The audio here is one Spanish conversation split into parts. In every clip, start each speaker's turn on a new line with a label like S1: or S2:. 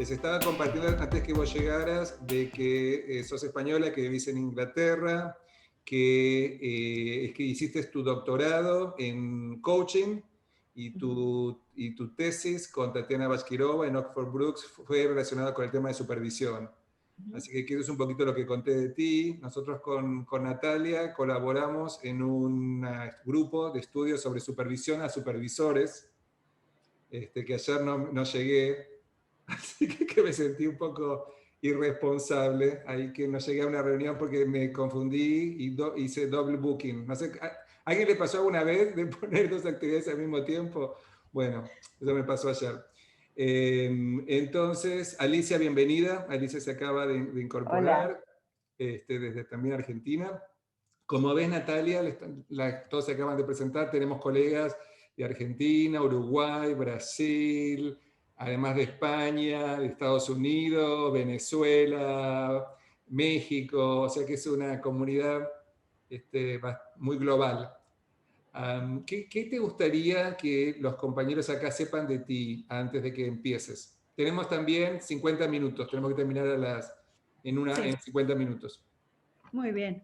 S1: Les estaba compartiendo antes que vos llegaras de que sos española, que vivís en Inglaterra, es que hiciste tu doctorado en coaching y tu tesis con Tatiana Bashkirova en Oxford Brookes fue relacionada con el tema de supervisión. Así que eso es un poquito lo que conté de ti. Nosotros con Natalia colaboramos en un grupo de estudios sobre supervisión a supervisores, que ayer no llegué, así que me sentí un poco irresponsable ahí que no llegué a una reunión porque me confundí y hice double booking. No sé, ¿a alguien le pasó alguna vez de poner dos actividades al mismo tiempo? Bueno, eso me pasó ayer. Entonces, Alicia, bienvenida. Alicia se acaba de
S2: Hola.
S1: incorporar desde también Argentina. Como ves, Natalia, todos se acaban de presentar, tenemos colegas de Argentina, Uruguay, Brasil, además de España, de Estados Unidos, Venezuela, México, o sea que es una comunidad muy global. ¿Qué te gustaría que los compañeros acá sepan de ti antes de que empieces? Tenemos también 50 minutos, tenemos que terminar
S2: Sí,
S1: en 50 minutos.
S2: muy bien.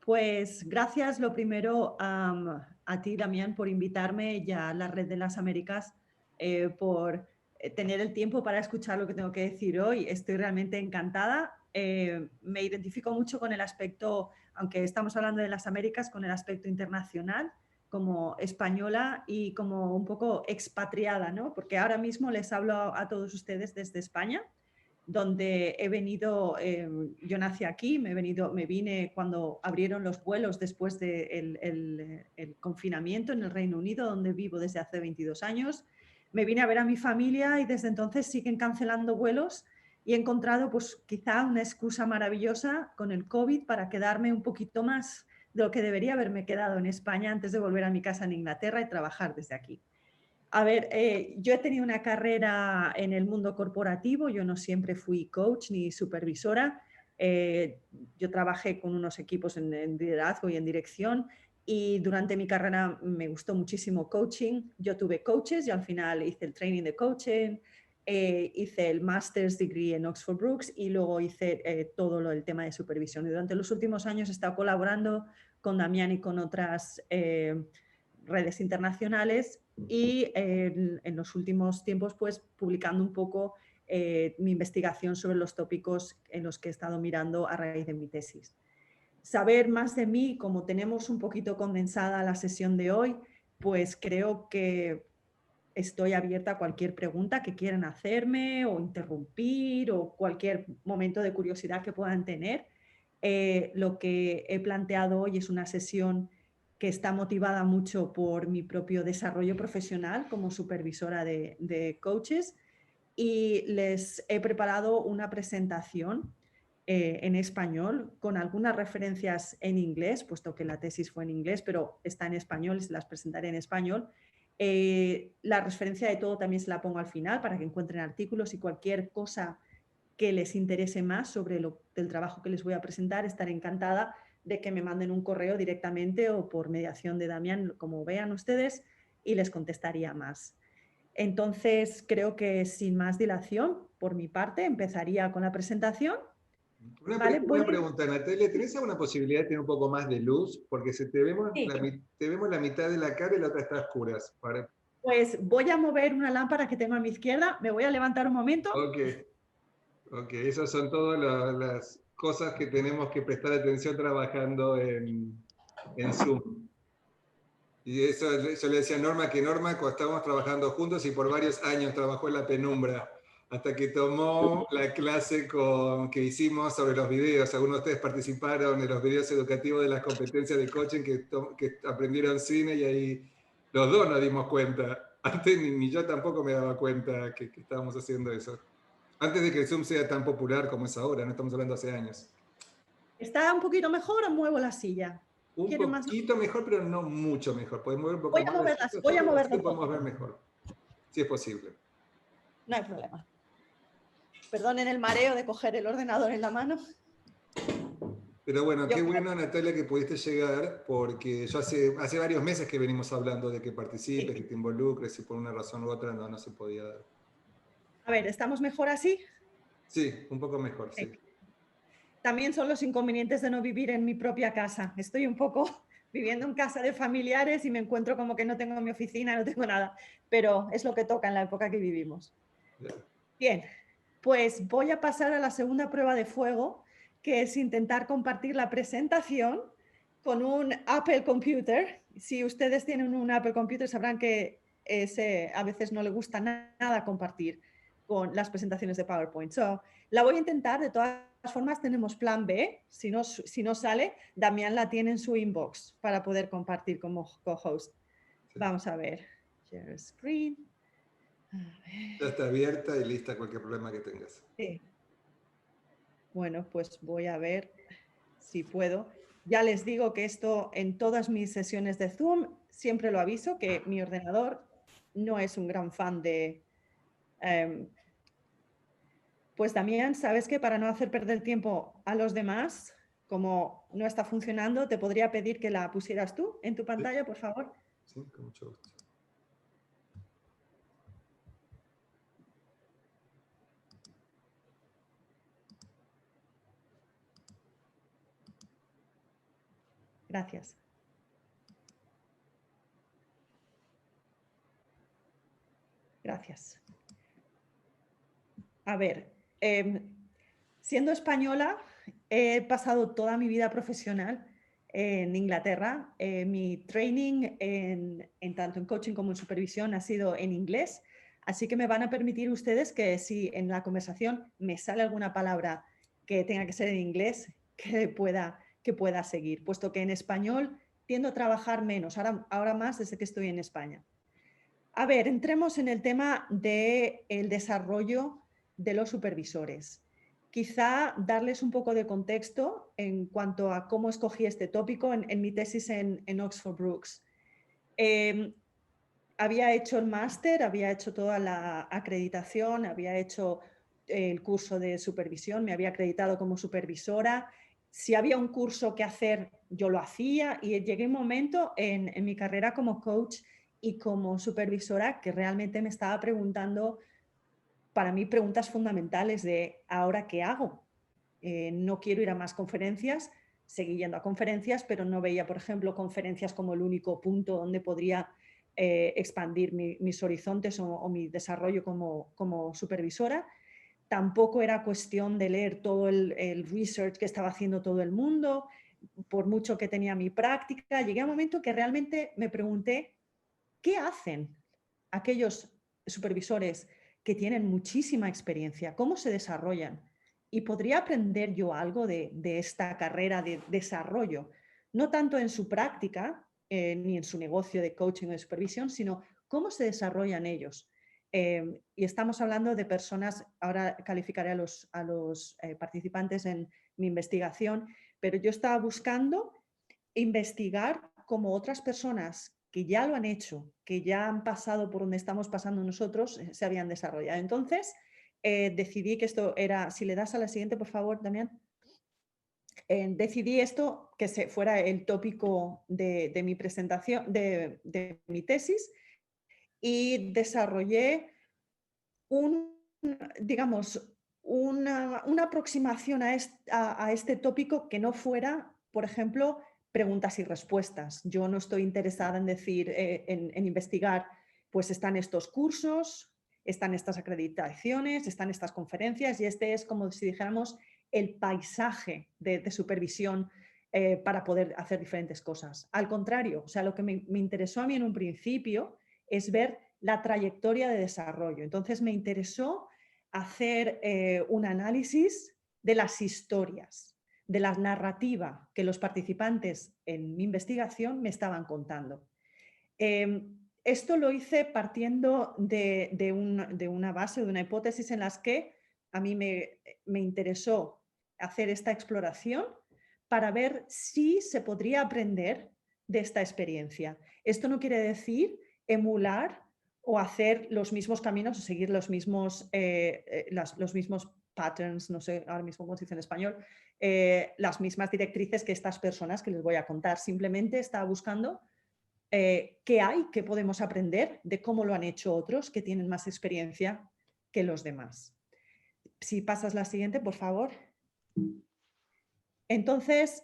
S2: Pues gracias lo primero a ti, Damián, por invitarme y a la Red de las Américas por tener el tiempo para escuchar lo que tengo que decir hoy. Estoy realmente encantada. Me identifico mucho con el aspecto, aunque estamos hablando de las Américas, con el aspecto internacional, como española y como un poco expatriada, ¿no? Porque ahora mismo les hablo a todos ustedes desde España, donde he venido, yo nací aquí, me vine cuando abrieron los vuelos después del el confinamiento en el Reino Unido, donde vivo desde hace 22 años. Me vine a ver a mi familia y desde entonces siguen cancelando vuelos y he encontrado pues quizá una excusa maravillosa con el COVID para quedarme un poquito más de lo que debería haberme quedado en España antes de volver a mi casa en Inglaterra y trabajar desde aquí. A ver, yo he tenido una carrera en el mundo corporativo, yo no siempre fui coach ni supervisora, yo trabajé con unos equipos en liderazgo y en dirección y durante mi carrera me gustó muchísimo coaching, yo tuve coaches y al final hice el training de coaching, hice el master's degree en Oxford Brookes y luego hice todo el tema de supervisión y durante los últimos años he estado colaborando con Damián y con otras redes internacionales y en los últimos tiempos pues publicando un poco mi investigación sobre los tópicos en los que he estado mirando a raíz de mi tesis. Saber más de mí, como tenemos un poquito condensada la sesión de hoy, pues creo que estoy abierta a cualquier pregunta que quieran hacerme o interrumpir o cualquier momento de curiosidad que puedan tener. Lo que he planteado hoy es una sesión que está motivada mucho por mi propio desarrollo profesional como supervisora de coaches y les he preparado una presentación en español con algunas referencias en inglés, puesto que la tesis fue en inglés, pero está en español y se las presentaré en español. La referencia de todo también se la pongo al final para que encuentren artículos y cualquier cosa que les interese más sobre el trabajo que les voy a presentar, estaré encantada de que me manden un correo directamente o por mediación de Damián, como vean ustedes, y les contestaría más. Entonces, creo que sin más dilación, por mi parte, empezaría con la presentación. ¿Vale?
S1: Una pregunta, Natalia, ¿tenés alguna posibilidad de tener un poco más de luz? Porque
S2: Sí.
S1: te vemos la mitad de la cara y la otra está a oscuras.
S2: Pues voy a mover una lámpara que tengo a mi izquierda, me voy a levantar un momento.
S1: Ok, ok, esas son todas las cosas que tenemos que prestar atención trabajando en Zoom. Y eso yo le decía a Norma que Norma, cuando estábamos trabajando juntos y por varios años trabajó en la penumbra, hasta que tomó la clase que hicimos sobre los videos. Algunos de ustedes participaron en los videos educativos de las competencias de coaching que aprendieron cine y ahí los dos nos dimos cuenta. Antes ni yo tampoco me daba cuenta que estábamos haciendo eso. Antes de que el Zoom sea tan popular como es ahora, no estamos hablando hace años.
S2: ¿Está un poquito mejor o muevo la silla?
S1: Un
S2: ¿Quiere más?
S1: poquito mejor, pero no mucho mejor. Podemos mover un poco
S2: Voy a
S1: más la
S2: moverlas,
S1: silla,
S2: voy a
S1: pero así
S2: moverla
S1: lo
S2: un
S1: podemos ver
S2: poco.
S1: mejor, si es posible.
S2: No hay problema. Perdonen el mareo de coger el ordenador en la mano.
S1: Pero bueno,
S2: Yo
S1: qué
S2: creo
S1: bueno, Natalia, que pudiste llegar, porque yo hace varios meses que venimos hablando de que
S2: que
S1: participes, que
S2: sí.
S1: te involucres, y por una razón u otra no se podía dar.
S2: A ver, ¿estamos mejor así?
S1: Sí, un poco mejor, sí.
S2: También son los inconvenientes de no vivir en mi propia casa. Estoy un poco viviendo en casa de familiares y me encuentro como que no tengo mi oficina, no tengo nada, pero es lo que toca en la época que vivimos.
S1: Ya.
S2: Bien, pues voy a pasar a la segunda prueba de fuego, que es intentar compartir la presentación con un Apple Computer. Si ustedes tienen un Apple Computer, sabrán que a veces no le gusta nada compartir con las presentaciones de PowerPoint. So, la voy a intentar, de todas formas tenemos plan B. Si no sale, Damián la tiene en su inbox para poder compartir como co-host.
S1: Sí.
S2: Vamos a ver. Share screen.
S1: Ya está abierta y lista a cualquier problema que tengas.
S2: Sí. Bueno, pues voy a ver si puedo. Ya les digo que esto en todas mis sesiones de Zoom siempre lo aviso, que mi ordenador no es un gran fan de... pues también, ¿sabes que para no hacer perder tiempo a los demás, como no está funcionando, te podría pedir que la pusieras tú en tu pantalla, por favor?
S1: Sí, con mucho gusto.
S2: Gracias. Gracias. A ver, siendo española, he pasado toda mi vida profesional en Inglaterra. Mi training tanto en coaching como en supervisión ha sido en inglés, así que me van a permitir ustedes que si en la conversación me sale alguna palabra que tenga que ser en inglés, que pueda seguir, puesto que en español tiendo a trabajar menos, ahora más desde que estoy en España. A ver, entremos en el tema del desarrollo de los supervisores. Quizá darles un poco de contexto en cuanto a cómo escogí este tópico en mi tesis en Oxford Brookes. Había hecho el máster, había hecho toda la acreditación, había hecho el curso de supervisión, me había acreditado como supervisora. Si había un curso que hacer, yo lo hacía y llegué a un momento en mi carrera como coach y como supervisora que realmente me estaba preguntando, para mí, preguntas fundamentales de ¿ahora qué hago? No quiero ir a más conferencias, seguí yendo a conferencias, pero no veía, por ejemplo, conferencias como el único punto donde podría expandir mis horizontes o mi desarrollo como supervisora. Tampoco era cuestión de leer todo el research que estaba haciendo todo el mundo, por mucho que tenía mi práctica. Llegué a un momento que realmente me pregunté, ¿qué hacen aquellos supervisores que tienen muchísima experiencia? ¿Cómo se desarrollan? ¿Y podría aprender yo algo de esta carrera de desarrollo? No tanto en su práctica, ni en su negocio de coaching o de supervisión, sino cómo se desarrollan ellos. Y estamos hablando de personas, ahora calificaré a los participantes en mi investigación, pero yo estaba buscando investigar cómo otras personas que ya lo han hecho, que ya han pasado por donde estamos pasando nosotros, se habían desarrollado. Entonces, decidí que esto era, si le das a la siguiente, por favor, Damián, decidí esto que fuera el tópico de mi presentación, de mi tesis, y desarrollé digamos, una aproximación a este tópico que no fuera, por ejemplo, preguntas y respuestas. Yo no estoy interesada en decir, en investigar, pues están estos cursos, están estas acreditaciones, están estas conferencias, y este es como si dijéramos el paisaje de supervisión para poder hacer diferentes cosas. Al contrario, o sea, lo que me interesó a mí en un principio es ver la trayectoria de desarrollo. Entonces me interesó hacer un análisis de las historias, de la narrativa que los participantes en mi investigación me estaban contando. Esto lo hice partiendo de una base, de una hipótesis en las que a mí me interesó hacer esta exploración para ver si se podría aprender de esta experiencia. Esto no quiere decir emular o hacer los mismos caminos o seguir los mismos patterns, no sé ahora mismo cómo se dice en español, las mismas directrices que estas personas que les voy a contar. Simplemente estaba buscando qué hay, qué podemos aprender de cómo lo han hecho otros que tienen más experiencia que los demás. Si pasas la siguiente, por favor. Entonces,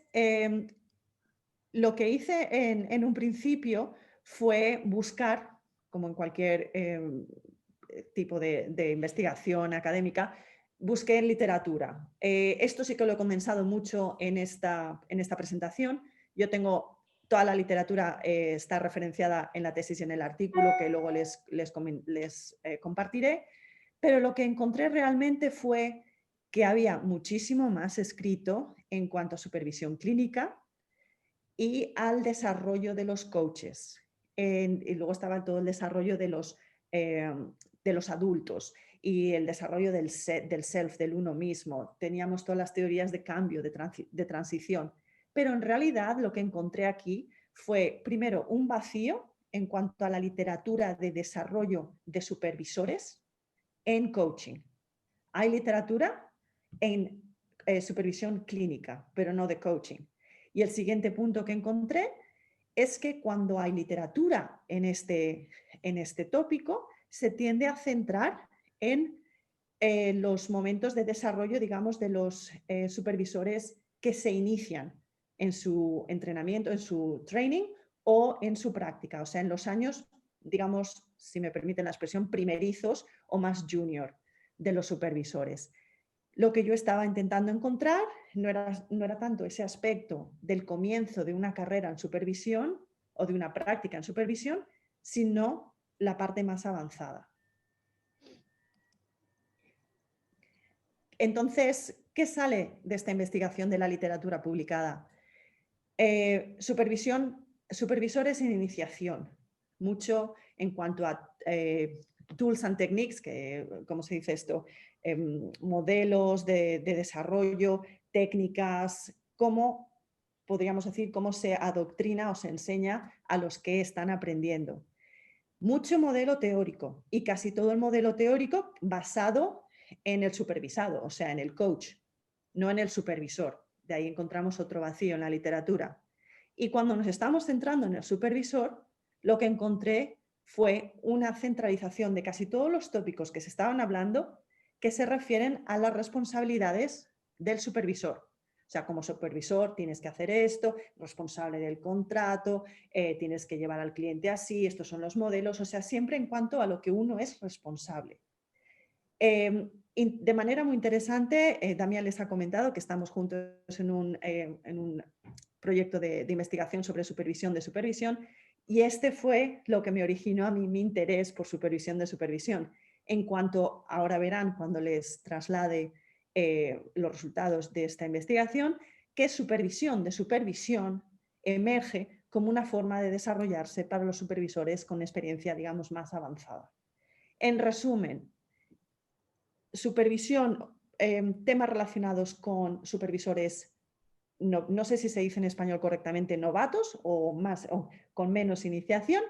S2: lo que hice en un principio fue buscar, como en cualquier tipo de investigación académica, busqué en literatura. Esto sí que lo he comenzado mucho en esta presentación. Yo tengo toda la literatura, está referenciada en la tesis y en el artículo que luego les compartiré, pero lo que encontré realmente fue que había muchísimo más escrito en cuanto a supervisión clínica y al desarrollo de los coaches. Y luego estaba todo el desarrollo de los adultos y el desarrollo del self, del uno mismo. Teníamos todas las teorías de cambio, de transición. Pero en realidad lo que encontré aquí fue, primero, un vacío en cuanto a la literatura de desarrollo de supervisores en coaching. Hay literatura en supervisión clínica, pero no de coaching. Y el siguiente punto que encontré es que cuando hay literatura en este tópico, se tiende a centrar en los momentos de desarrollo, digamos, de los supervisores que se inician en su entrenamiento, en su training o en su práctica, o sea, en los años, digamos, si me permiten la expresión, primerizos o más junior de los supervisores. Lo que yo estaba intentando encontrar no era tanto ese aspecto del comienzo de una carrera en supervisión o de una práctica en supervisión, sino la parte más avanzada. Entonces, ¿qué sale de esta investigación de la literatura publicada? Supervisores en iniciación, mucho en cuanto a tools and techniques, que, ¿cómo se dice esto? Modelos de desarrollo, técnicas, cómo, podríamos decir, cómo se adoctrina o se enseña a los que están aprendiendo. Mucho modelo teórico y casi todo el modelo teórico basado en el supervisado, o sea, en el coach, no en el supervisor. De ahí encontramos otro vacío en la literatura. Y cuando nos estamos centrando en el supervisor, lo que encontré fue una centralización de casi todos los tópicos que se estaban hablando que se refieren a las responsabilidades del supervisor. O sea, como supervisor tienes que hacer esto, responsable del contrato, tienes que llevar al cliente así, estos son los modelos, o sea, siempre en cuanto a lo que uno es responsable. De manera muy interesante, Damián les ha comentado que estamos juntos en un proyecto de investigación sobre supervisión de supervisión, y este fue lo que me originó a mí mi interés por supervisión de supervisión. En cuanto, ahora verán cuando les traslade los resultados de esta investigación, que supervisión de supervisión emerge como una forma de desarrollarse para los supervisores con experiencia, digamos, más avanzada. En resumen, supervisión, temas relacionados con supervisores, no sé si se dice en español correctamente, novatos o con menos iniciación,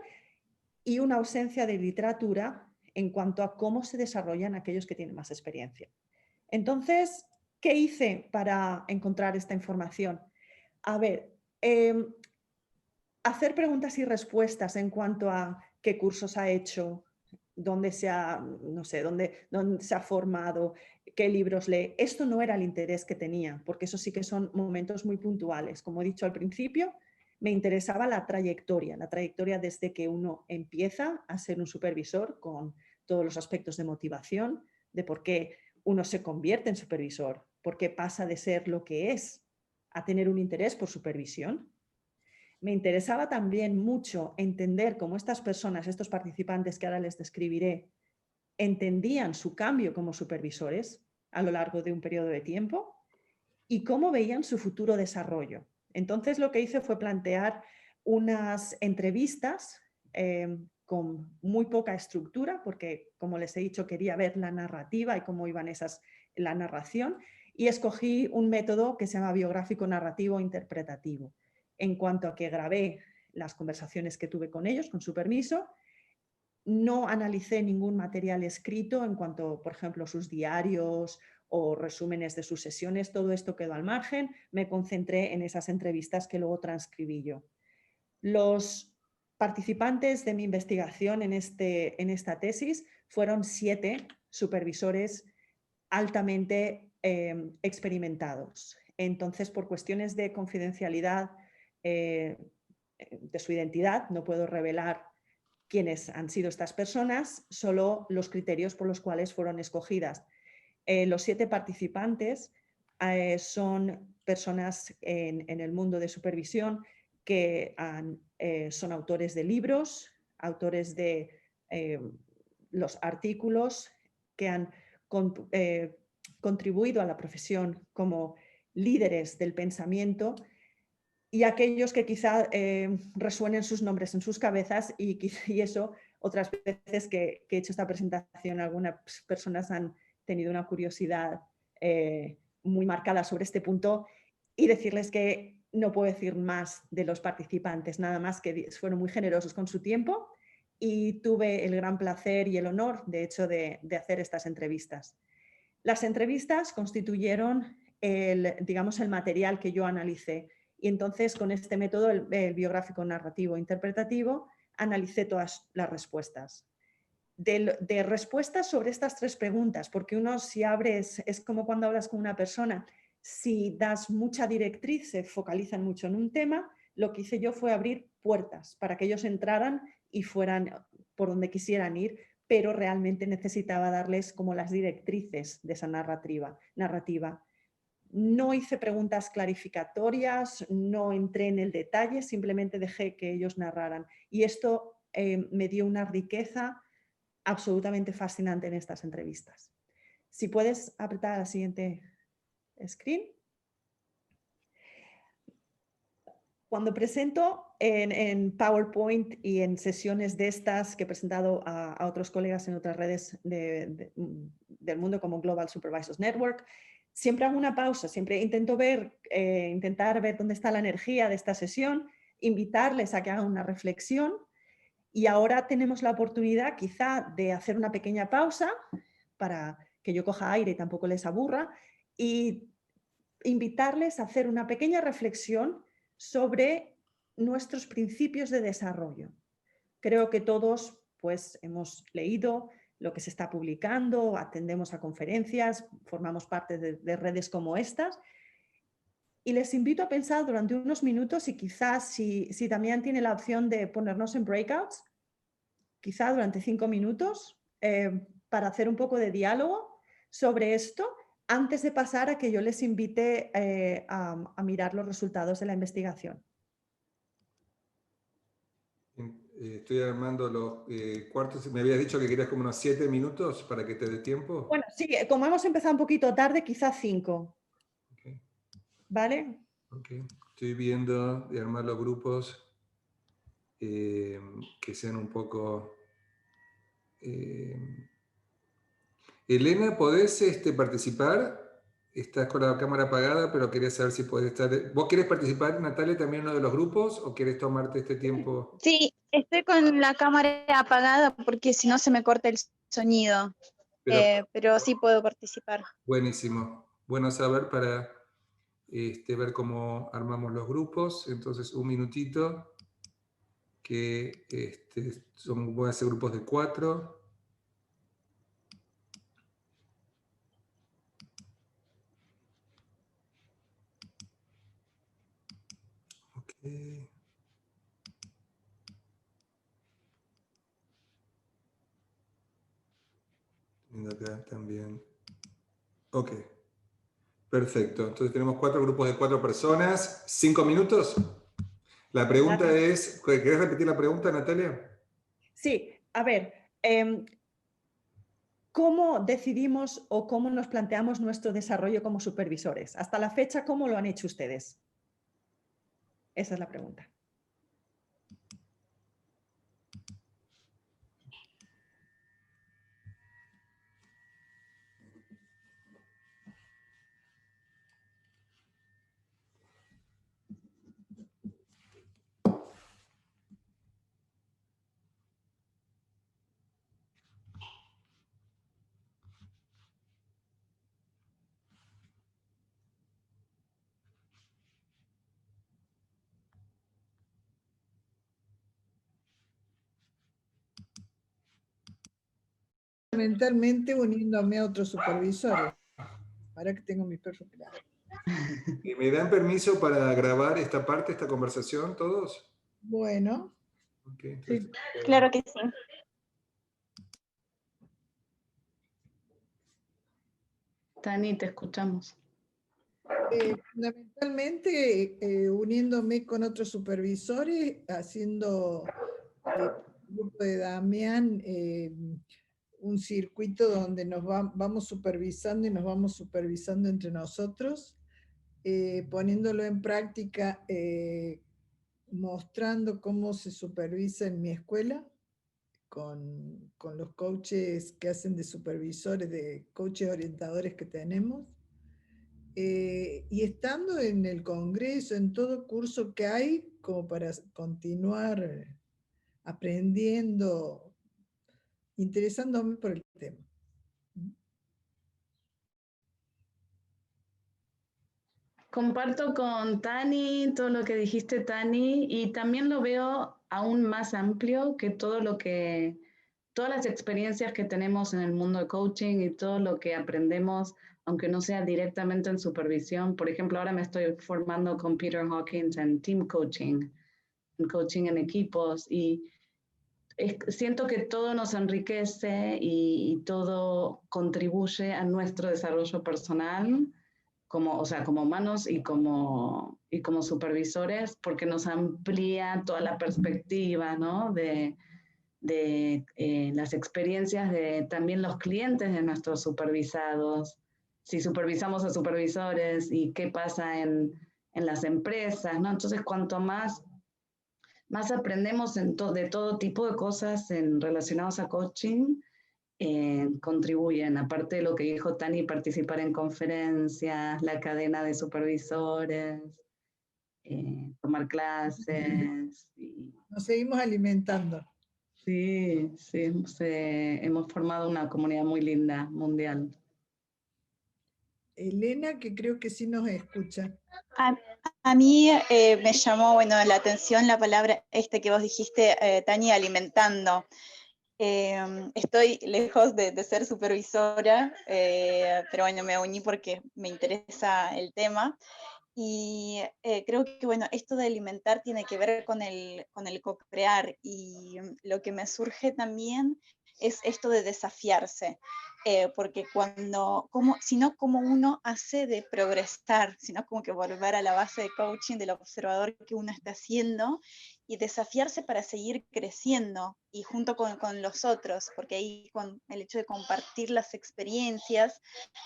S2: y una ausencia de literatura en cuanto a cómo se desarrollan aquellos que tienen más experiencia. Entonces, ¿qué hice para encontrar esta información? A ver, hacer preguntas y respuestas en cuanto a qué cursos ha hecho, dónde se ha, no sé, dónde se ha formado, qué libros lee. Esto no era el interés que tenía, porque eso sí que son momentos muy puntuales. Como he dicho al principio, me interesaba la trayectoria desde que uno empieza a ser un supervisor con todos los aspectos de motivación, de por qué uno se convierte en supervisor, por qué pasa de ser lo que es a tener un interés por supervisión. Me interesaba también mucho entender cómo estas personas, estos participantes que ahora les describiré, entendían su cambio como supervisores a lo largo de un periodo de tiempo y cómo veían su futuro desarrollo. Entonces lo que hice fue plantear unas entrevistas con muy poca estructura, porque como les he dicho quería ver la narrativa y cómo iban la narración, y escogí un método que se llama biográfico narrativo interpretativo, en cuanto a que grabé las conversaciones que tuve con ellos, con su permiso. No analicé ningún material escrito en cuanto, por ejemplo, sus diarios o resúmenes de sus sesiones, todo esto quedó al margen. Me concentré en esas entrevistas que luego transcribí yo. Los participantes de mi investigación en esta tesis fueron 7 supervisores altamente experimentados. Entonces, por cuestiones de confidencialidad de su identidad, no puedo revelar quiénes han sido estas personas, solo los criterios por los cuales fueron escogidas. Los 7 participantes son personas en el mundo de supervisión que son autores de libros, autores de los artículos que han contribuido a la profesión como líderes del pensamiento, y aquellos que quizá resuenen sus nombres en sus cabezas y eso otras veces que he hecho esta presentación algunas personas han tenido una curiosidad muy marcada sobre este punto, y decirles que no puedo decir más de los participantes, nada más que fueron muy generosos con su tiempo y tuve el gran placer y el honor, de hecho, de hacer estas entrevistas. Las entrevistas constituyeron digamos, el material que yo analicé, y entonces con este método, el biográfico narrativo interpretativo, analicé todas las respuestas. De respuestas sobre estas 3 preguntas, porque uno si abres, es como cuando hablas con una persona, si das mucha directriz, se focalizan mucho en un tema. Lo que hice yo fue abrir puertas para que ellos entraran y fueran por donde quisieran ir, pero realmente necesitaba darles como las directrices de esa narrativa. No hice preguntas clarificatorias, no entré en el detalle, simplemente dejé que ellos narraran. Y esto me dio una riqueza absolutamente fascinante en estas entrevistas. Si puedes apretar a la siguiente screen. Cuando presento en PowerPoint y en sesiones de estas que he presentado a otros colegas en otras redes del mundo como Global Supervisors Network, siempre hago una pausa, siempre intento intentar ver dónde está la energía de esta sesión, invitarles a que hagan una reflexión, y ahora tenemos la oportunidad quizá de hacer una pequeña pausa para que yo coja aire y tampoco les aburra, y invitarles a hacer una pequeña reflexión sobre nuestros principios de desarrollo. Creo que todos pues, hemos leído lo que se está publicando, atendemos a conferencias, formamos parte de redes como estas, y les invito a pensar durante unos minutos, y quizás si también tiene la opción de ponernos en breakouts, quizá durante 5 minutos, para hacer un poco de diálogo sobre esto, antes de pasar a que yo les invite a mirar los resultados de la investigación.
S1: Estoy armando los cuartos. Me habías dicho que querías como unos 7 minutos para que te dé tiempo.
S2: Bueno, sí, como hemos empezado un poquito tarde, quizás 5.
S1: Okay.
S2: ¿Vale?
S1: Okay. Estoy viendo de armar los grupos que sean un poco... Elena, ¿podés participar? Estás con la cámara apagada, pero quería saber si podés estar... ¿Vos querés participar, Natalia, también en uno de los grupos o querés tomarte este tiempo?
S3: Sí, estoy con la cámara apagada porque si no se me corta el sonido, pero sí puedo participar.
S1: Buenísimo. Bueno saber para ver cómo armamos los grupos. Entonces, un minutito, que voy a hacer grupos de 4. Okay. Viendo acá también. Ok. Perfecto. Entonces tenemos 4 grupos de 4 personas. 5 minutos. La pregunta es, ¿querés repetir la pregunta, Natalia?
S2: Sí, a ver, ¿cómo decidimos o cómo nos planteamos nuestro desarrollo como supervisores? Hasta la fecha, ¿cómo lo han hecho ustedes? Esa es la pregunta.
S4: Fundamentalmente uniéndome a otros supervisores. Ahora que tengo mi perro claro.
S1: ¿Y me dan permiso para grabar esta parte, esta conversación, todos?
S4: Bueno,
S1: Okay,
S4: sí.
S3: Claro que sí.
S5: Tani, te escuchamos.
S4: Fundamentalmente uniéndome con otros supervisores, haciendo el grupo de Damián un circuito donde nos vamos supervisando y nos vamos supervisando entre nosotros, poniéndolo en práctica, mostrando cómo se supervisa en mi escuela con los coaches que hacen de supervisores, de coaches orientadores que tenemos. Y estando en el congreso, en todo curso que hay, como para continuar aprendiendo, interesándome por el tema.
S5: Comparto con Tani todo lo que dijiste, Tani, y también lo veo aún más amplio que todas las experiencias que tenemos en el mundo de coaching y todo lo que aprendemos, aunque no sea directamente en supervisión. Por ejemplo, ahora me estoy formando con Peter Hawkins en team coaching, en coaching en equipos, y siento que todo nos enriquece y todo contribuye a nuestro desarrollo personal, como humanos y como supervisores, porque nos amplía toda la perspectiva, ¿no? de las experiencias de también los clientes de nuestros supervisados, si supervisamos a supervisores y qué pasa en las empresas, ¿no? Entonces, cuanto más aprendemos de todo tipo de cosas relacionadas a coaching, contribuyen, aparte de lo que dijo Tani, participar en conferencias, la cadena de supervisores, tomar clases.
S4: Nos seguimos alimentando.
S5: Sí, hemos formado una comunidad muy linda, mundial.
S4: Elena, que creo que sí nos escucha.
S3: A mí me llamó, bueno, la atención la palabra que vos dijiste, Tani, alimentando. Estoy lejos de ser supervisora, pero bueno, me uní porque me interesa el tema. Y creo que, bueno, esto de alimentar tiene que ver con el co-crear, y lo que me surge también es esto de desafiarse, porque sino como uno hace de progresar, sino como que volver a la base de coaching, del observador que uno está haciendo, y desafiarse para seguir creciendo, y junto con los otros, porque ahí con el hecho de compartir las experiencias,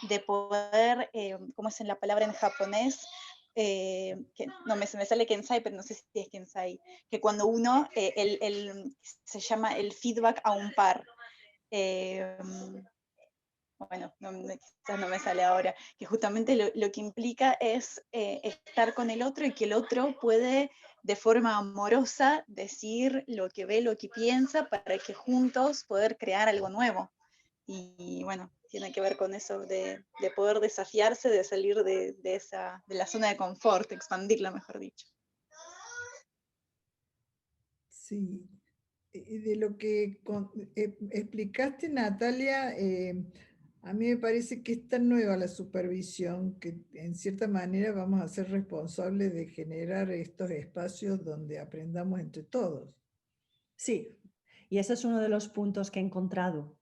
S3: de poder, ¿cómo es en la palabra en japonés? Que no se me sale Kensai, pero no sé si es Kensai, que cuando uno, se llama el feedback a un par. Bueno, quizás no me sale ahora, que justamente lo que implica es estar con el otro, y que el otro puede de forma amorosa decir lo que ve, lo que piensa, para que juntos poder crear algo nuevo. Y bueno, tiene que ver con eso de poder desafiarse, de salir de la zona de confort, expandirla, mejor dicho.
S4: Sí. De lo que explicaste, Natalia, a mí me parece que es tan nueva la supervisión que en cierta manera vamos a ser responsables de generar estos espacios donde aprendamos entre todos.
S2: Sí, y ese es uno de los puntos que he encontrado.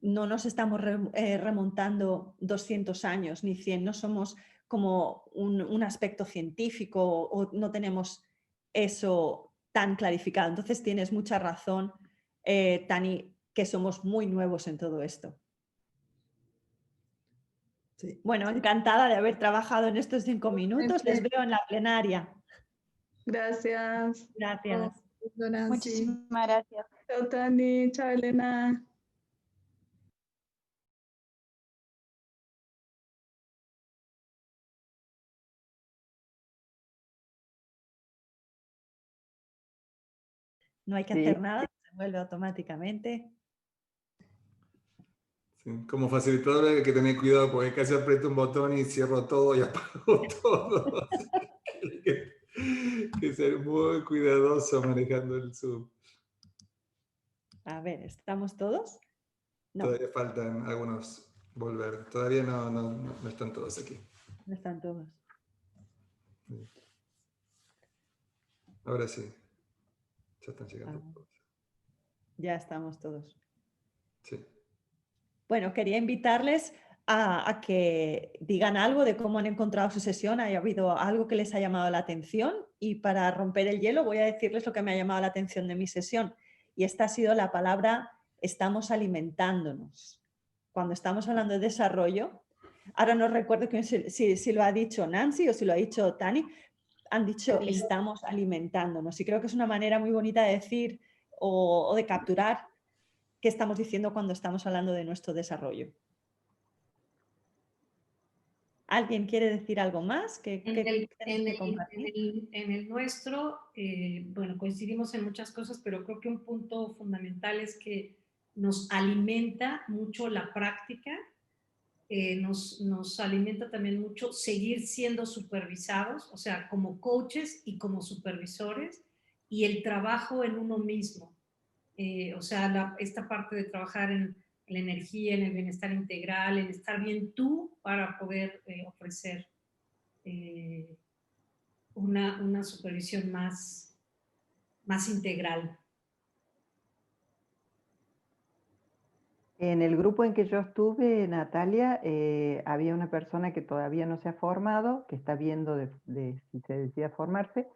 S2: No nos estamos remontando 200 años ni 100, no somos como un aspecto científico, o no tenemos eso tan clarificado. Entonces tienes mucha razón, Tani, que somos muy nuevos en todo esto.
S4: Sí.
S2: Bueno, encantada de haber trabajado en estos 5 minutos. Les veo en la plenaria.
S5: Gracias.
S2: Gracias.
S3: Muchísimas gracias.
S5: Chao, Tani. Chao, Elena.
S2: No hay que hacer nada, se vuelve automáticamente.
S1: Sí, como facilitador hay que tener cuidado porque casi aprieto un botón y cierro todo y apago todo. Así que hay que ser muy cuidadoso manejando el Zoom.
S2: A ver, ¿estamos todos? No,
S1: Todavía faltan algunos volver. Todavía no están todos aquí.
S2: no están todos.
S1: Ahora sí. Ya están llegando.
S2: Ya estamos todos.
S1: Sí.
S2: Bueno, quería invitarles a que digan algo de cómo han encontrado su sesión, haya habido algo que les ha llamado la atención, y para romper el hielo voy a decirles lo que me ha llamado la atención de mi sesión, y esta ha sido la palabra estamos alimentándonos. Cuando estamos hablando de desarrollo, ahora no recuerdo si lo ha dicho Nancy o si lo ha dicho Tani, han dicho
S3: Sí.
S2: estamos alimentándonos, y creo que es una manera muy bonita de decir o de capturar qué estamos diciendo cuando estamos hablando de nuestro desarrollo. ¿Alguien quiere decir algo más que compartir?
S6: En el nuestro, bueno, coincidimos en muchas cosas, pero creo que un punto fundamental es que nos alimenta mucho la práctica, nos alimenta también mucho seguir siendo supervisados, o sea, como coaches y como supervisores, y el trabajo en uno mismo. O sea, esta parte de trabajar en la energía, en el bienestar integral, en estar bien tú para poder ofrecer una supervisión más integral.
S7: En el grupo en que yo estuve, Natalia, había una persona que todavía no se ha formado, que está viendo de si se decide formarse.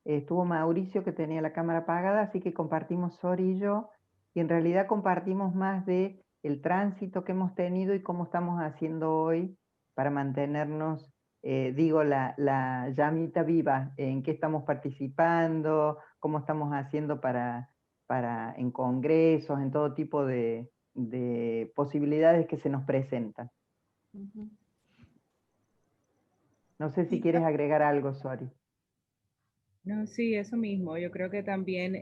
S7: Estuvo Mauricio, que tenía la cámara apagada, así que compartimos Sori y yo, y en realidad compartimos más de el tránsito que hemos tenido y cómo estamos haciendo hoy para mantenernos, la llamita viva, en qué estamos participando, cómo estamos haciendo en congresos, en todo tipo de posibilidades que se nos presentan. No sé si quieres agregar algo, Sori.
S8: No, sí, eso mismo. Yo creo que también,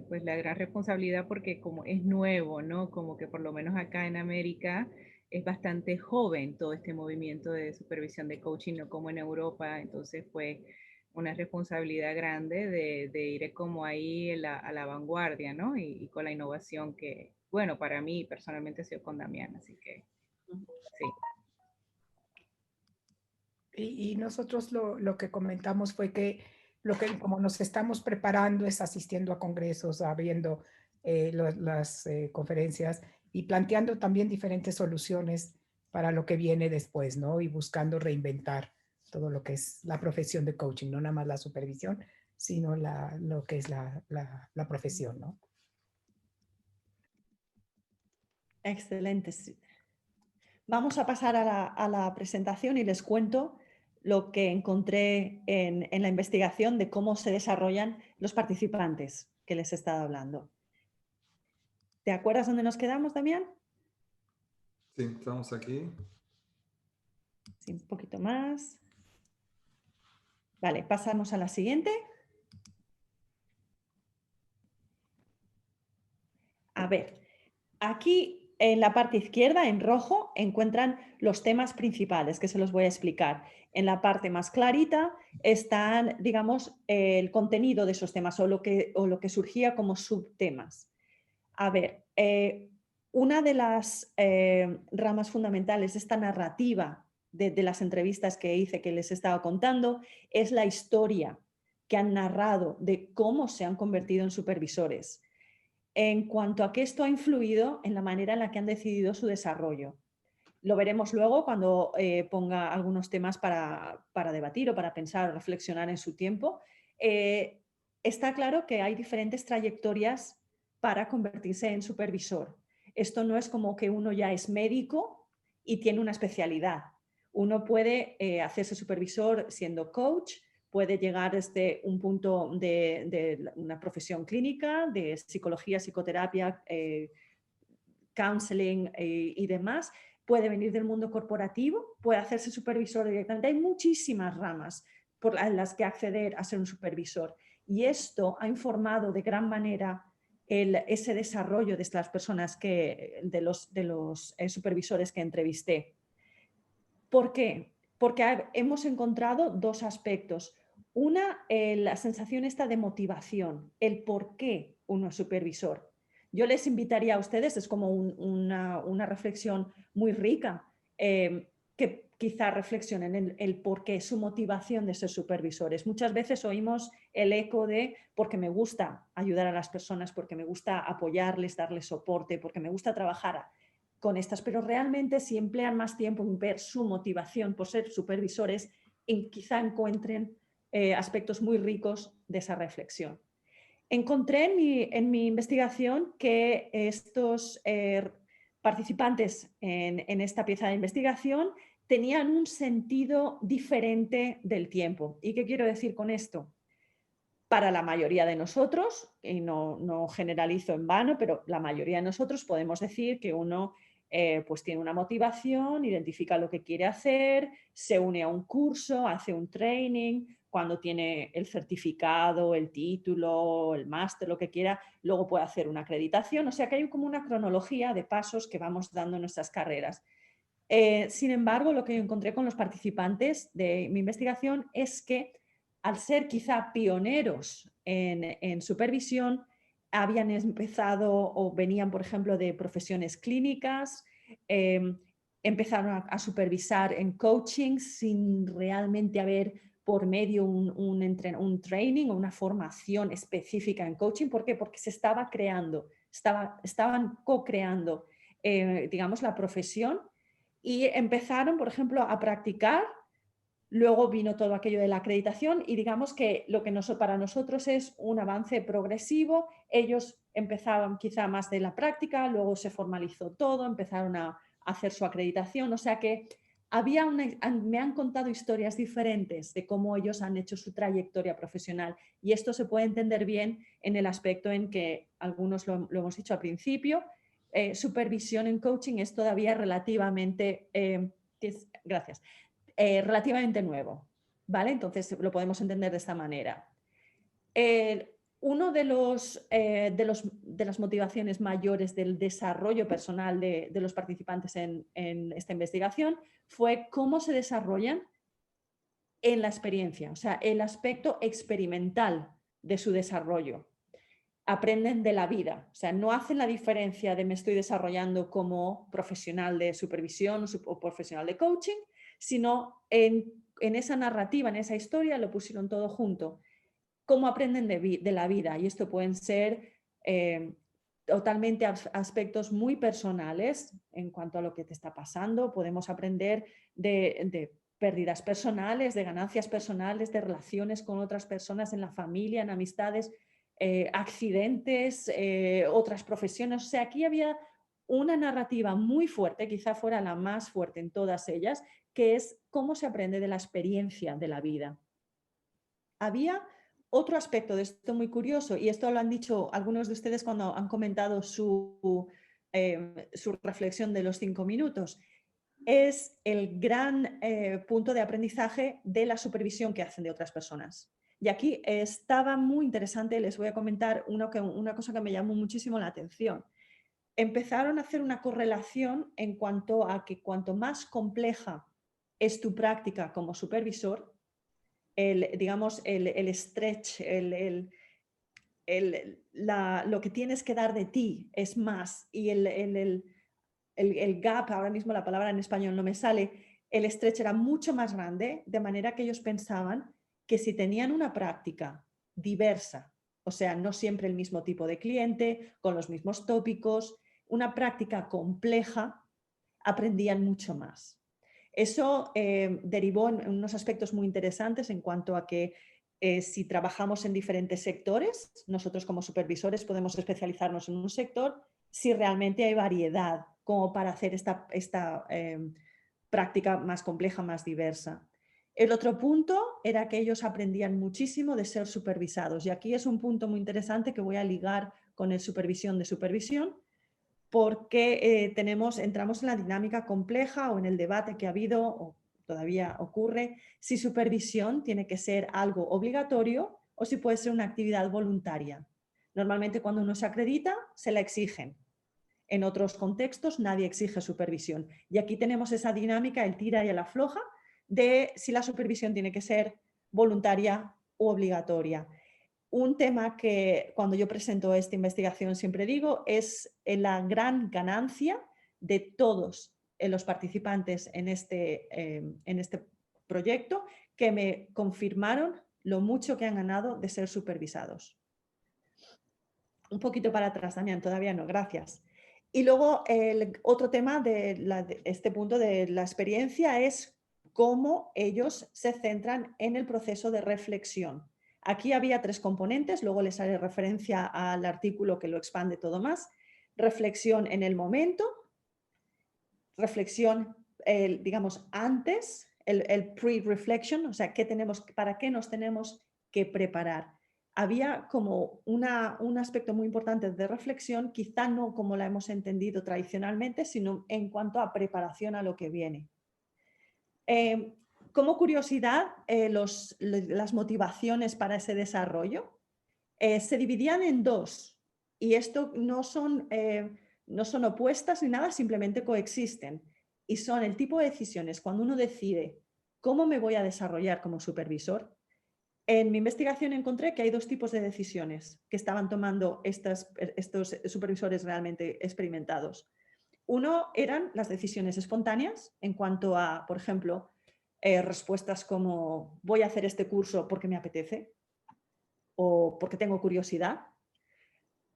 S8: pues la gran responsabilidad, porque como es nuevo, ¿no? Como que por lo menos acá en América es bastante joven todo este movimiento de supervisión de coaching, no como en Europa. Entonces fue una responsabilidad grande de ir como ahí a la vanguardia, ¿no? Y con la innovación que, bueno, para mí personalmente ha sido con Damián, así que sí.
S9: Y nosotros lo que comentamos fue que como nos estamos preparando es asistiendo a congresos, viendo las conferencias y planteando también diferentes soluciones para lo que viene después, ¿no? Y buscando reinventar todo lo que es la profesión de coaching, no nada más la supervisión, sino lo que es la profesión, ¿no?
S2: Excelente. Vamos a pasar a la presentación y les cuento lo que encontré en la investigación de cómo se desarrollan los participantes que les he estado hablando. ¿Te acuerdas dónde nos quedamos, Damián?
S1: Sí, estamos aquí.
S2: Sí, un poquito más. Vale, pasamos a la siguiente. A ver, aquí en la parte izquierda, en rojo, encuentran los temas principales que se los voy a explicar. En la parte más clarita están, digamos, el contenido de esos temas o lo que surgía como subtemas. A ver, una de las ramas fundamentales de esta narrativa de las entrevistas que hice, que les he estado contando, es la historia que han narrado de cómo se han convertido en supervisores, en cuanto a que esto ha influido en la manera en la que han decidido su desarrollo. Lo veremos luego cuando ponga algunos temas para debatir o para pensar o reflexionar en su tiempo. Está claro que hay diferentes trayectorias para convertirse en supervisor. Esto no es como que uno ya es médico y tiene una especialidad. Uno puede hacerse supervisor siendo coach, puede llegar desde un punto de una profesión clínica, de psicología, psicoterapia, counseling y demás. Puede venir del mundo corporativo, puede hacerse supervisor directamente. Hay muchísimas ramas por las que acceder a ser un supervisor. Y esto ha informado de gran manera ese desarrollo de estas personas, de los supervisores que entrevisté. ¿Por qué? Porque hemos encontrado dos aspectos. Una, la sensación esta de motivación, el por qué uno es supervisor. Yo les invitaría a ustedes, es como una reflexión muy rica, que quizá reflexionen en el por qué, su motivación de ser supervisores. Muchas veces oímos el eco de porque me gusta ayudar a las personas, porque me gusta apoyarles, darles soporte, porque me gusta trabajar con estas, pero realmente si emplean más tiempo en ver su motivación por ser supervisores, quizá encuentren aspectos muy ricos de esa reflexión. Encontré en mi investigación que estos participantes en esta pieza de investigación tenían un sentido diferente del tiempo. ¿Y qué quiero decir con esto? Para la mayoría de nosotros, y no generalizo en vano, pero la mayoría de nosotros podemos decir que uno pues tiene una motivación, identifica lo que quiere hacer, se une a un curso, hace un training, cuando tiene el certificado, el título, el máster, lo que quiera, luego puede hacer una acreditación. O sea que hay como una cronología de pasos que vamos dando en nuestras carreras. Sin embargo, lo que encontré con los participantes de mi investigación es que al ser quizá pioneros en supervisión, habían empezado o venían, por ejemplo, de profesiones clínicas, empezaron a supervisar en coaching sin realmente haber por medio un training o una formación específica en coaching. ¿Por qué? Porque se estaba creando, estaban co-creando, digamos, la profesión y empezaron, por ejemplo, a practicar. Luego vino todo aquello de la acreditación y digamos que lo que para nosotros es un avance progresivo. Ellos empezaban quizá más de la práctica, luego se formalizó todo, empezaron a hacer su acreditación. O sea que me han contado historias diferentes de cómo ellos han hecho su trayectoria profesional. Y esto se puede entender bien en el aspecto en que algunos lo hemos dicho al principio. Supervisión en coaching es todavía relativamente... gracias. Relativamente nuevo, ¿vale? Entonces lo podemos entender de esta manera. Uno de las motivaciones mayores del desarrollo personal de los participantes en esta investigación fue cómo se desarrollan en la experiencia, o sea, el aspecto experimental de su desarrollo. Aprenden de la vida, o sea, no hacen la diferencia de me estoy desarrollando como profesional de supervisión o profesional de coaching, sino en esa narrativa, en esa historia, lo pusieron todo junto. ¿Cómo aprenden de la vida? Y esto pueden ser totalmente aspectos muy personales en cuanto a lo que te está pasando. Podemos aprender de pérdidas personales, de ganancias personales, de relaciones con otras personas en la familia, en amistades, accidentes, otras profesiones. O sea, aquí había una narrativa muy fuerte, quizá fuera la más fuerte en todas ellas, que es cómo se aprende de la experiencia de la vida. Había otro aspecto de esto muy curioso, y esto lo han dicho algunos de ustedes cuando han comentado su reflexión de los 5 minutos, es el gran punto de aprendizaje de la supervisión que hacen de otras personas. Y aquí estaba muy interesante, les voy a comentar una cosa que me llamó muchísimo la atención. Empezaron a hacer una correlación en cuanto a que cuanto más compleja es tu práctica como supervisor, digamos, el stretch, lo que tienes que dar de ti es más, y el gap, ahora mismo la palabra en español no me sale, el stretch era mucho más grande, de manera que ellos pensaban que si tenían una práctica diversa, o sea, no siempre el mismo tipo de cliente, con los mismos tópicos, una práctica compleja, aprendían mucho más. Eso derivó en unos aspectos muy interesantes en cuanto a que si trabajamos en diferentes sectores, nosotros como supervisores podemos especializarnos en un sector si realmente hay variedad como para hacer esta práctica más compleja, más diversa. El otro punto era que ellos aprendían muchísimo de ser supervisados, y aquí es un punto muy interesante que voy a ligar con el supervisión de supervisión, porque entramos en la dinámica compleja o en el debate que ha habido o todavía ocurre, si supervisión tiene que ser algo obligatorio o si puede ser una actividad voluntaria. Normalmente cuando uno se acredita, se la exigen. En otros contextos nadie exige supervisión. Y aquí tenemos esa dinámica, el tira y el afloja, de si la supervisión tiene que ser voluntaria u obligatoria. un tema que cuando yo presento esta investigación siempre digo es la gran ganancia de todos los participantes en este proyecto, que me confirmaron lo mucho que han ganado de ser supervisados. Un poquito para atrás, Damián, todavía no, gracias. Y luego el otro tema de este punto de la experiencia es cómo ellos se centran en el proceso de reflexión. Aquí había 3 componentes, luego les haré referencia al artículo que lo expande todo más. Reflexión en el momento, reflexión, digamos, antes, el pre-reflection, o sea, ¿para qué nos tenemos que preparar? Había como un aspecto muy importante de reflexión, quizá no como la hemos entendido tradicionalmente, sino en cuanto a preparación a lo que viene. Como curiosidad, las motivaciones para ese desarrollo se dividían en 2, y esto no son opuestas ni nada, simplemente coexisten, y son el tipo de decisiones cuando uno decide cómo me voy a desarrollar como supervisor. En mi investigación encontré que hay 2 tipos de decisiones que estaban tomando estos supervisores realmente experimentados. Uno eran las decisiones espontáneas en cuanto a, por ejemplo, respuestas como voy a hacer este curso porque me apetece o porque tengo curiosidad,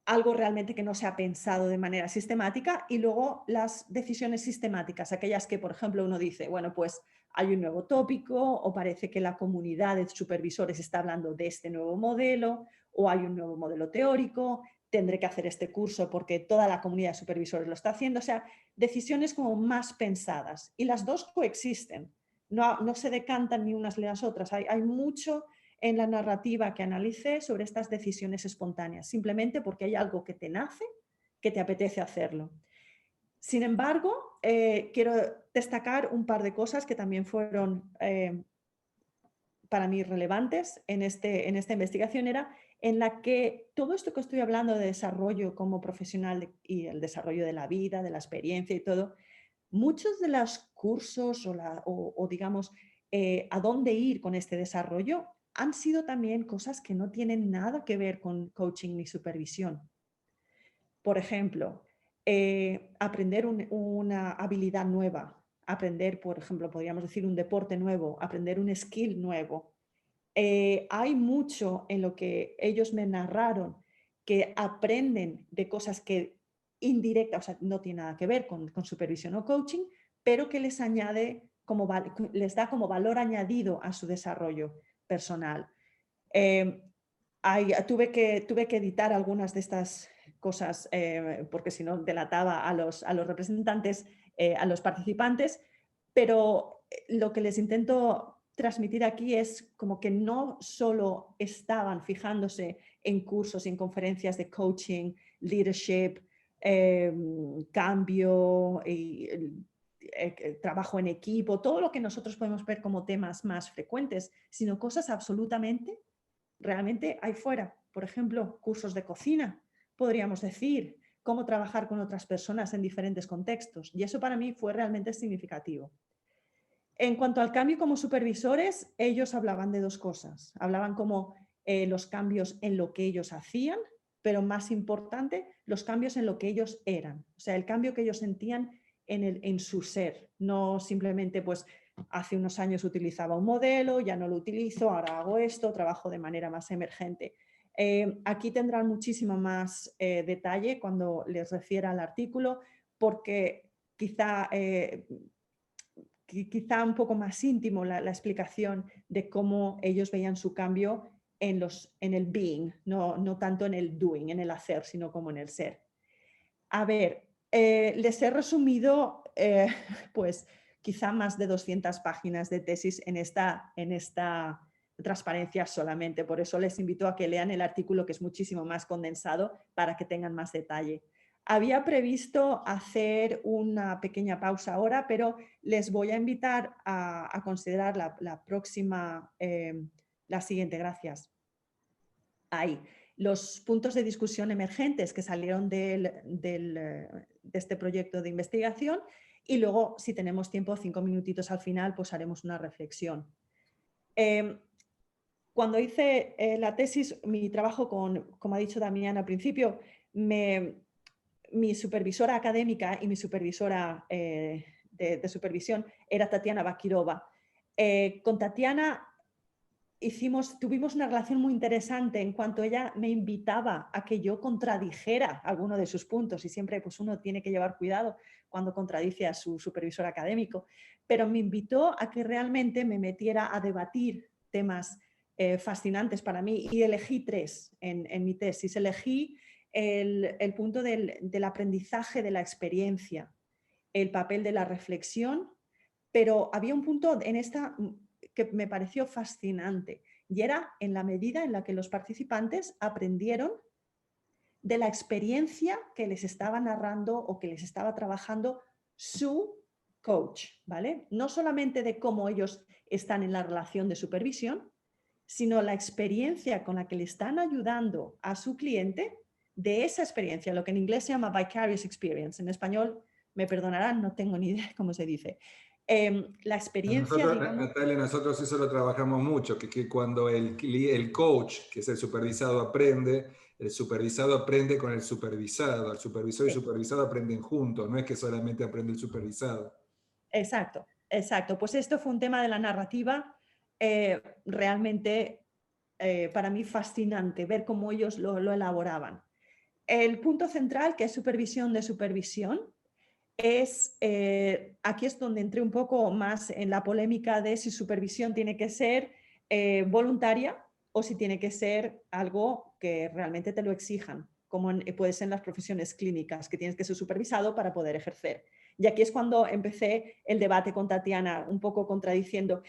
S2: algo realmente que no se ha pensado de manera sistemática, y luego las decisiones sistemáticas, aquellas que, por ejemplo, uno dice, bueno, pues hay un nuevo tópico o parece que la comunidad de supervisores está hablando de este nuevo modelo o hay un nuevo modelo teórico, tendré que hacer este curso porque toda la comunidad de supervisores lo está haciendo. O sea, decisiones como más pensadas, y las 2 coexisten, no se decantan ni unas ni las otras. Hay mucho en la narrativa que analicé sobre estas decisiones espontáneas, simplemente porque hay algo que te nace, que te apetece hacerlo. Sin embargo, quiero destacar un par de cosas que también fueron para mí relevantes en esta investigación, era en la que todo esto que estoy hablando de desarrollo como profesional y el desarrollo de la vida, de la experiencia y todo, muchos de los cursos o digamos, a dónde ir con este desarrollo han sido también cosas que no tienen nada que ver con coaching ni supervisión. Por ejemplo, aprender una habilidad nueva, aprender, por ejemplo, podríamos decir un deporte nuevo, aprender un skill nuevo. Hay mucho en lo que ellos me narraron que aprenden de cosas que indirectas, o sea, no tiene nada que ver con supervisión o coaching, pero que les añade les da como valor añadido a su desarrollo personal. Tuve que editar algunas de estas cosas porque si no delataba a los representantes, a los participantes, pero lo que les intento transmitir aquí es como que no solo estaban fijándose en cursos y en conferencias de coaching, leadership, cambio y trabajo en equipo, todo lo que nosotros podemos ver como temas más frecuentes, sino cosas absolutamente, realmente ahí fuera. Por ejemplo, cursos de cocina, podríamos decir, cómo trabajar con otras personas en diferentes contextos. Y eso para mí fue realmente significativo. En cuanto al cambio como supervisores, ellos hablaban de 2 cosas. Hablaban como los cambios en lo que ellos hacían, pero más importante, los cambios en lo que ellos eran. O sea, el cambio que ellos sentían en su ser. No simplemente, pues, hace unos años utilizaba un modelo, ya no lo utilizo, ahora hago esto, trabajo de manera más emergente. Aquí tendrán muchísimo más detalle cuando les refiera al artículo, porque quizá un poco más íntimo la explicación de cómo ellos veían su cambio en el being, no tanto en el doing, en el hacer, sino como en el ser. A ver, les he resumido pues quizá más de 200 páginas de tesis en esta transparencia solamente, por eso les invito a que lean el artículo, que es muchísimo más condensado, para que tengan más detalle. Había previsto hacer una pequeña pausa ahora, pero les voy a invitar a considerar la próxima, la siguiente, gracias. Ahí, los puntos de discusión emergentes que salieron de este proyecto de investigación, y luego, si tenemos tiempo, 5 minutitos al final, pues haremos una reflexión. cuando hice la tesis, mi trabajo como ha dicho Damián al principio, mi supervisora académica y mi supervisora de supervisión era Tatiana Bakirova. Con Tatiana tuvimos una relación muy interesante en cuanto ella me invitaba a que yo contradijera alguno de sus puntos, y siempre pues uno tiene que llevar cuidado cuando contradice a su supervisor académico, pero me invitó a que realmente me metiera a debatir temas fascinantes para mí, y elegí 3 en mi tesis. Elegí el punto del aprendizaje de la experiencia, el papel de la reflexión, pero había un punto en esta que me pareció fascinante, y era en la medida en la que los participantes aprendieron de la experiencia que les estaba narrando o que les estaba trabajando su coach, ¿vale? No solamente de cómo ellos están en la relación de supervisión, sino la experiencia con la que le están ayudando a su cliente de esa experiencia, lo que en inglés se llama vicarious experience. En español, me perdonarán, no tengo ni idea cómo se dice. La experiencia, digamos...
S1: Natalia, nosotros eso lo trabajamos mucho, que cuando el coach, que es el supervisado, aprende, el supervisado aprende con el supervisado, el supervisor y el supervisado aprenden juntos, no es que solamente aprende el supervisado.
S2: Exacto, exacto. Pues esto fue un tema de la narrativa realmente para mí fascinante, ver cómo ellos lo elaboraban. El punto central, que es supervisión de supervisión, aquí es donde entré un poco más en la polémica de si supervisión tiene que ser voluntaria o si tiene que ser algo que realmente te lo exijan, como puede ser en las profesiones clínicas, que tienes que ser supervisado para poder ejercer. Y aquí es cuando empecé el debate con Tatiana, un poco contradiciendo.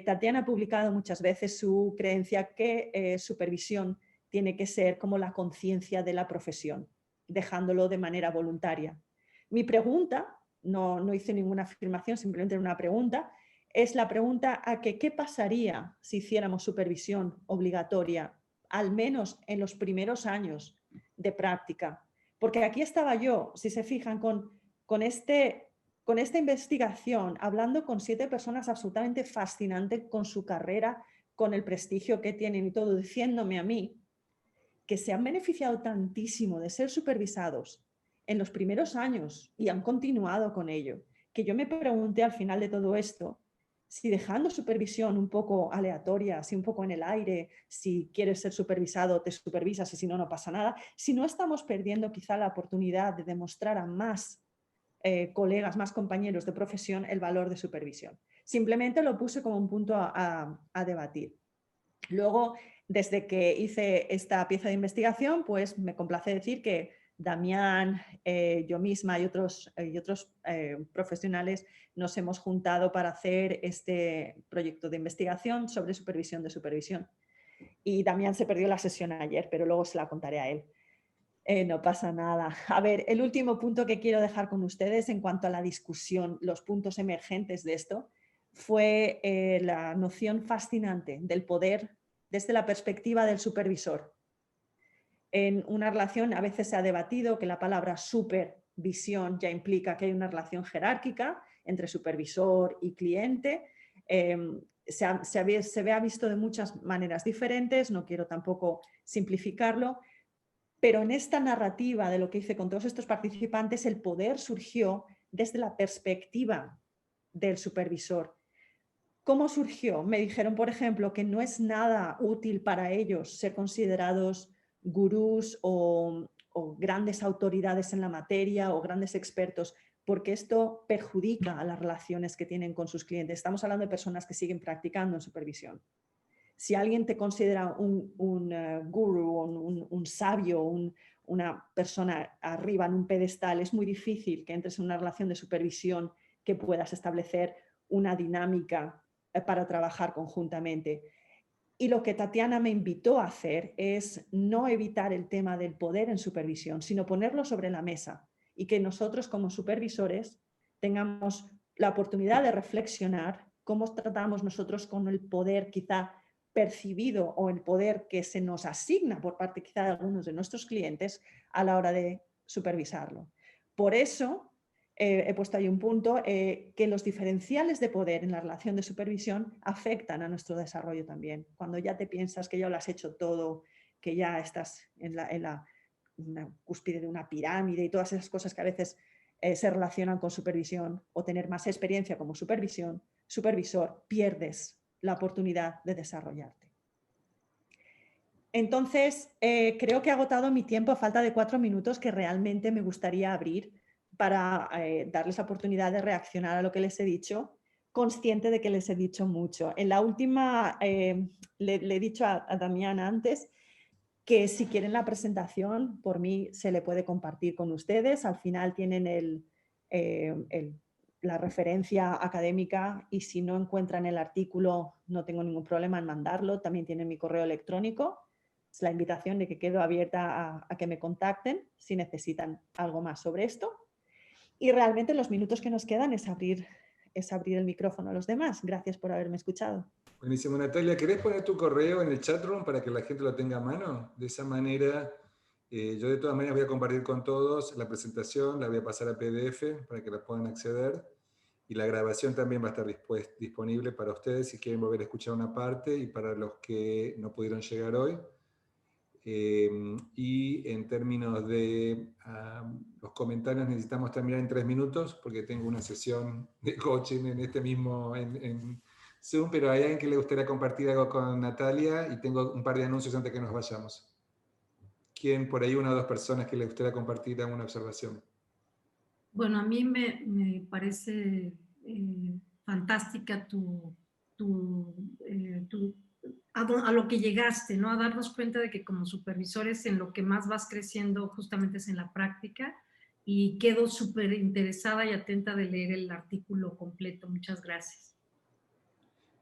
S2: Tatiana ha publicado muchas veces su creencia que supervisión tiene que ser como la conciencia de la profesión, dejándolo de manera voluntaria. Mi pregunta, no hice ninguna afirmación, simplemente una pregunta, es la pregunta a que qué pasaría si hiciéramos supervisión obligatoria, al menos en los primeros años de práctica. Porque aquí estaba yo, si se fijan, con esta investigación, hablando con 7 personas absolutamente fascinantes con su carrera, con el prestigio que tienen y todo, diciéndome a mí que se han beneficiado tantísimo de ser supervisados en los primeros años y han continuado con ello, que yo me pregunté al final de todo esto, si dejando supervisión un poco aleatoria, así un poco en el aire, si quieres ser supervisado te supervisas y si no, no pasa nada, si no estamos perdiendo quizá la oportunidad de demostrar a más colegas, más compañeros de profesión el valor de supervisión. Simplemente lo puse como un punto a debatir. Luego, desde que hice esta pieza de investigación, pues me complace decir que Damián, yo misma y otros profesionales nos hemos juntado para hacer este proyecto de investigación sobre supervisión de supervisión. Y Damián se perdió la sesión ayer, pero luego se la contaré a él. No pasa nada. A ver, el último punto que quiero dejar con ustedes en cuanto a la discusión, los puntos emergentes de esto, fue la noción fascinante del poder desde la perspectiva del supervisor. En una relación a veces se ha debatido que la palabra supervisión ya implica que hay una relación jerárquica entre supervisor y cliente. Se ha visto de muchas maneras diferentes, no quiero tampoco simplificarlo, pero en esta narrativa de lo que hice con todos estos participantes, el poder surgió desde la perspectiva del supervisor. ¿Cómo surgió? Me dijeron, por ejemplo, que no es nada útil para ellos ser considerados gurús o grandes autoridades en la materia o grandes expertos, porque esto perjudica a las relaciones que tienen con sus clientes. Estamos hablando de personas que siguen practicando en supervisión. Si alguien te considera un gurú, un sabio, una persona arriba en un pedestal, es muy difícil que entres en una relación de supervisión que puedas establecer una dinámica para trabajar conjuntamente. Y lo que Tatiana me invitó a hacer es no evitar el tema del poder en supervisión, sino ponerlo sobre la mesa y que nosotros como supervisores tengamos la oportunidad de reflexionar cómo tratamos nosotros con el poder quizá percibido o el poder que se nos asigna por parte quizá de algunos de nuestros clientes a la hora de supervisarlo. Por eso he puesto ahí un punto, que los diferenciales de poder en la relación de supervisión afectan a nuestro desarrollo también. Cuando ya te piensas que ya lo has hecho todo, que ya estás en una cúspide de una pirámide y todas esas cosas que a veces se relacionan con supervisión, o tener más experiencia como supervisor, pierdes la oportunidad de desarrollarte. Entonces, creo que he agotado mi tiempo a falta de 4 minutos que realmente me gustaría abrir para darles la oportunidad de reaccionar a lo que les he dicho, consciente de que les he dicho mucho. En la última, le he dicho a Damián antes que si quieren la presentación, por mí se le puede compartir con ustedes. Al final tienen la referencia académica, y si no encuentran el artículo no tengo ningún problema en mandarlo. También tienen mi correo electrónico. Es la invitación de que quedo abierta a que me contacten si necesitan algo más sobre esto. Y realmente los minutos que nos quedan es abrir el micrófono a los demás. Gracias por haberme escuchado.
S1: Buenísimo, Natalia. ¿Querés poner tu correo en el chatroom para que la gente lo tenga a mano? De esa manera, yo de todas maneras voy a compartir con todos la presentación, la voy a pasar a PDF para que la puedan acceder. Y la grabación también va a estar disponible para ustedes si quieren volver a escuchar una parte, y para los que no pudieron llegar hoy. Y en términos de los comentarios, necesitamos terminar en 3 minutos porque tengo una sesión de coaching en este mismo en Zoom, pero hay alguien que le gustaría compartir algo con Natalia, y tengo un par de anuncios antes que nos vayamos. ¿Quién? Por ahí, 1 o 2 personas que le gustaría compartir alguna observación.
S6: Bueno, a mí me parece fantástica a lo que llegaste, ¿no? A darnos cuenta de que como supervisores en lo que más vas creciendo justamente es en la práctica, y quedo súper interesada y atenta de leer el artículo completo. Muchas gracias.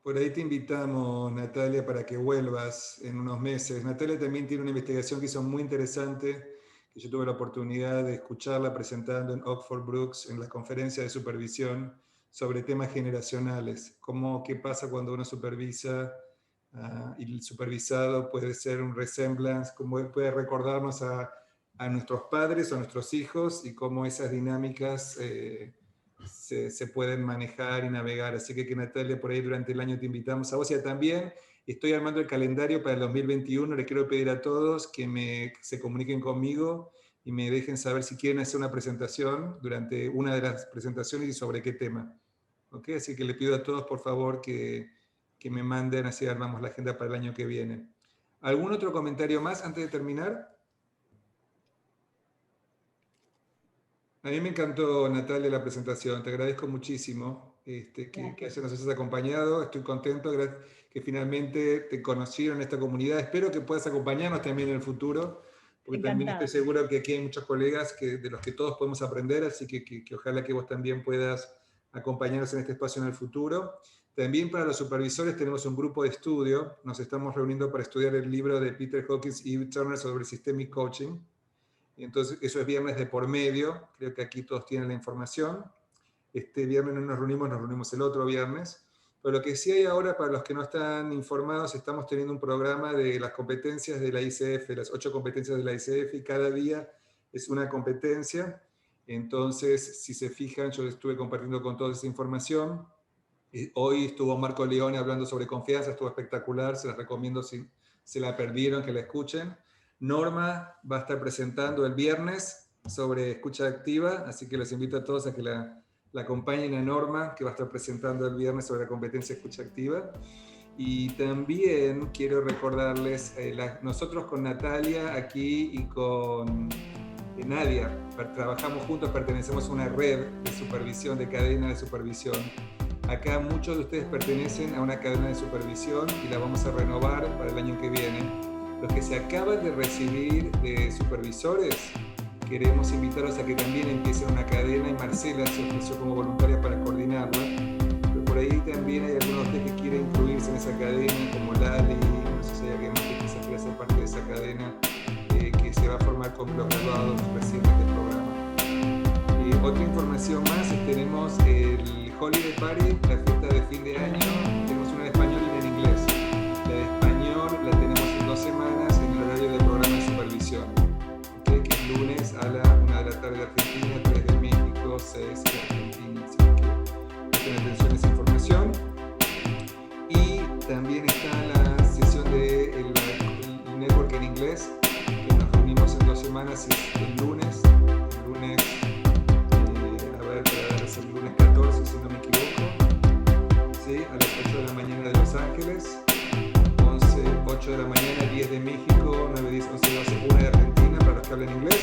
S1: Por ahí te invitamos, Natalia, para que vuelvas en unos meses. Natalia también tiene una investigación que hizo muy interesante, que yo tuve la oportunidad de escucharla presentando en Oxford Brookes en la conferencia de supervisión sobre temas generacionales. Qué pasa cuando uno supervisa y el supervisado puede ser un resemblance, cómo puede recordarnos a nuestros padres o a nuestros hijos, y cómo esas dinámicas se pueden manejar y navegar. Así que Natalia, por ahí durante el año te invitamos a vos. Y también estoy armando el calendario para el 2021. Le quiero pedir a todos que se comuniquen conmigo y me dejen saber si quieren hacer una presentación durante una de las presentaciones y sobre qué tema. ¿Okay? Así que le pido a todos, por favor, que me manden, así armamos la agenda para el año que viene. ¿Algún otro comentario más antes de terminar? A mí me encantó, Natalia, la presentación. Te agradezco muchísimo que nos hayas acompañado. Estoy contento que finalmente te conocieron en esta comunidad. Espero que puedas acompañarnos también en el futuro, porque también estoy seguro que aquí hay muchos colegas de los que todos podemos aprender, así que ojalá que vos también puedas acompañarnos en este espacio en el futuro. También para los supervisores tenemos un grupo de estudio. Nos estamos reuniendo para estudiar el libro de Peter Hawkins y Eve Turner sobre Systemic Coaching. Entonces, eso es viernes de por medio. Creo que aquí todos tienen la información. Este viernes no nos reunimos el otro viernes. Pero lo que sí hay ahora, para los que no están informados, estamos teniendo un programa de las competencias de la ICF, las 8 competencias de la ICF, y cada día es una competencia. Entonces, si se fijan, yo estuve compartiendo con toda esa información. Hoy estuvo Marco Leone hablando sobre confianza, estuvo espectacular, se las recomiendo si se la perdieron, que la escuchen. Norma va a estar presentando el viernes sobre escucha activa, así que los invito a todos a que la acompañen a Norma, que va a estar presentando el viernes sobre la competencia escucha activa. Y también quiero recordarles, nosotros con Natalia aquí y con Nadia, trabajamos juntos, pertenecemos a una red de supervisión, de cadena de supervisión. Acá muchos de ustedes pertenecen a una cadena de supervisión y la vamos a renovar para el año que viene. Los que se acaban de recibir de supervisores, queremos invitarlos a que también empiecen una cadena, y Marcela se ofreció como voluntaria para coordinarla. Pero por ahí también hay algunos de ustedes que quieren incluirse en esa cadena, como Lali, no sé si hay alguien más que quizás quiera ser parte de esa cadena, que se va a formar con los graduados recientes del programa. Otra información más, tenemos el Holiday Party, la fiesta de fin de año. Tenemos una de español y una en inglés. La de español la tenemos en 2 semanas en el horario del programa de supervisión, que es lunes a la 1 de la tarde de Argentina, 3 de México, México, 6 en Argentina. Así que presten atención a esa información. Y también está la sesión de el network en inglés, que nos reunimos en 2 semanas, es el lunes, a ver, es el lunes 14, si no me equivoco, ¿sí? A las 8 de la mañana de Los Ángeles, 8 de la mañana, 10 de México, 9, 10, 11, 12, 1 de Argentina, para los que hablan inglés,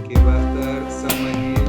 S1: que va a estar San Manuel